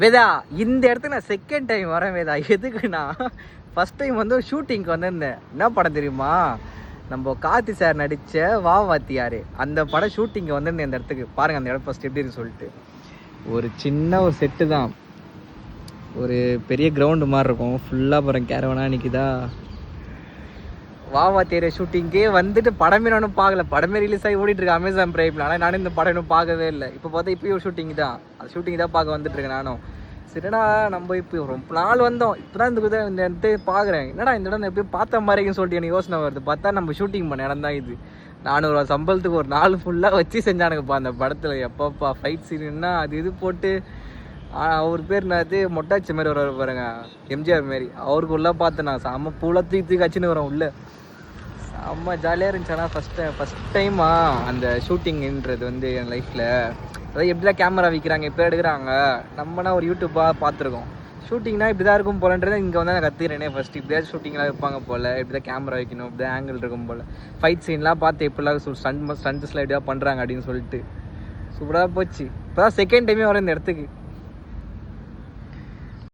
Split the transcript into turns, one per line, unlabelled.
வேதா இந்த இடத்துக்கு நான் செகண்ட் டைம் வரேன் வேதா. எதுக்குண்ணா, ஃபர்ஸ்ட் டைம் வந்து ஷூட்டிங்க்கு வந்திருந்தேன். என்ன படம் தெரியுமா, நம்ம கார்த்தி சார் நடித்த வாத்தியார் அந்த படம் ஷூட்டிங்க்கு வந்திருந்தேன் இந்த இடத்துக்கு. பாருங்கள் அந்த இடம் ஃபஸ்ட் எப்படி இருக்குன்னு சொல்லிட்டு. ஒரு சின்ன ஒரு செட்டு தான், ஒரு பெரிய கிரவுண்டு மாதிரி இருக்கும். ஃபுல்லாக போகிறேன் கேரவனாக நிற்கிதா. வாத்தியார் ஷூட்டிங்கே வந்துட்டு படமே நானும் பார்க்கல. படமே ரிலீஸ் ஆகி ஓடிட்டுருக்கு அமேசான் பிரைமில். ஆனால் நானும் இந்த படம் இன்னும் பார்க்கவே இல்லை. இப்போ பார்த்தா இப்போயும் ஷூட்டிங் தான், அது ஷூட்டிங் தான் பார்க்க வந்துட்டுருக்கேன் நானும். சரிடா நம்ம இப்போ ரொம்ப நாள் வந்தோம், இப்போ தான் இந்த இடத்த பார்க்குறேன். என்னடா இந்த இடம் எப்பயும் பார்த்த மாதிரின்னு சொல்லிட்டு எனக்கு யோசனை வருது. பார்த்தா நம்ம ஷூட்டிங் பண்ண இடம் தான் இது. 400 சம்பளத்துக்கு ஒரு நாள் ஃபுல்லாக வச்சு செஞ்சானுங்கப்பா அந்த படத்தில். எப்பப்பா ஃபைட் சீனுன்னா அது இது போட்டு. அவர் பேர் என்னது, மொட்டாச்சி மாரி ஒரு பாருங்க, எம்ஜிஆர் மாரி. அவருக்கு உள்ளே பார்த்தேன் நான். செம்ம பூலா தூக்கி கச்சின்னு வரேன் உள்ளே. செம்ம ஜாலியாக இருந்துச்சு. ஆனால் ஃபஸ்ட் டைமா அந்த ஷூட்டிங்ன்றது வந்து என் லைஃப்பில். அதாவது எப்படிலாம் கேமரா விற்கிறாங்க, இப்போ எடுக்கிறாங்க. நம்மனா ஒரு யூடியூப்பாக பார்த்துருக்கோம். ஷூட்டிங்னா இப்படி தான் இருக்கும் போலன்றதை இங்கே வந்து நான் கற்றுக்கிறேனே ஃபஸ்ட்டு. இப்படியாவது ஷூட்டிங்லாம் வைப்பாங்க போல், இப்படி தான் கேமரா வைக்கணும், இப்படி தான் ஆங்கிள் இருக்கும் போல். ஃபைட் சீன்லாம் பார்த்து எப்படிலாம் ஸ்டண்ட்ஸ்லாம் இப்படியா பண்ணுறாங்க அப்படின்னு சொல்லிட்டு சூப்பராக போச்சு. இப்போ தான் செகண்ட் டைமே வரேன் இந்த இடத்துக்கு.